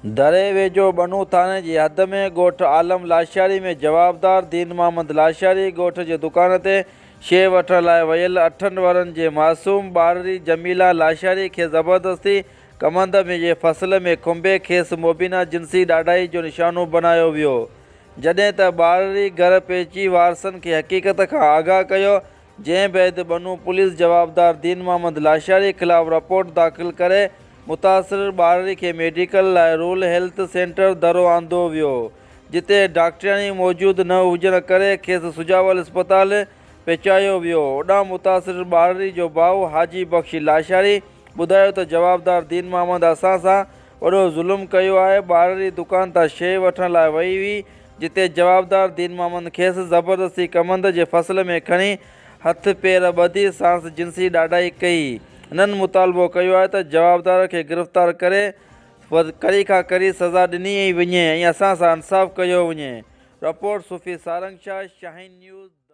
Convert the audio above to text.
दरे वेझो बनू थाने जी हद में ॻोठ आलम लाशारी में जवाबदार दीन मोहम्मद लाशारी ॻोठ जे दुकान ते शइ वठण लाइ वयल 8 वरनि जे मासूम ॿारड़ी जमीला लाशारी खे ज़बरदस्ती कमंद में जे फसल में खुंबे खेसि मुबीना जिनसी ॾाढाई जो निशानो बनायो वियो। जॾहिं त ॿारड़ी घर पहुची वारसनि खे हक़ीक़त खां आगाह कयो, जंहिं बैदि बनू पुलिस जवाबदार दीन मोहम्मद लाशारी ख़िलाफ़ रिपोर्ट दाख़िल करे मुतासिर ॿारड़ी खे मेडिकल लाइ रूरल हेल्थ सेंटर दरो आंदो वियो, जिते डॉक्टराणी मौजूदु न हुजण करे खेसि सुजावल अस्पताल पहुचायो वियो। ओॾां मुतासिर ॿारड़ी जो भाउ हाजी बख़्शी लाशारी ॿुधायो त जवाबदार दीन मोहम्मद असां सां वॾो ज़ुल्म कयो आहे। ॿारड़ी दुकान तां शइ वठण लाइ वई हुई, जिते जवाबदार दीन मोहम्मद खेसि ज़बरदस्ती कमंद जे फसल में खणी हथ पेर ॿधी सांस जिनसी ॾाढाई कई। हिननि मुतालबो कयो आहे त जवाबदार खे गिरफ़्तार करे कड़ी खां कड़ी सज़ा ॾिनी वञे ऐं असां सां इंसाफ़ कयो वञे। रिपोर्ट सूफ़ी सारंगशाह, शाहीन न्यूज़।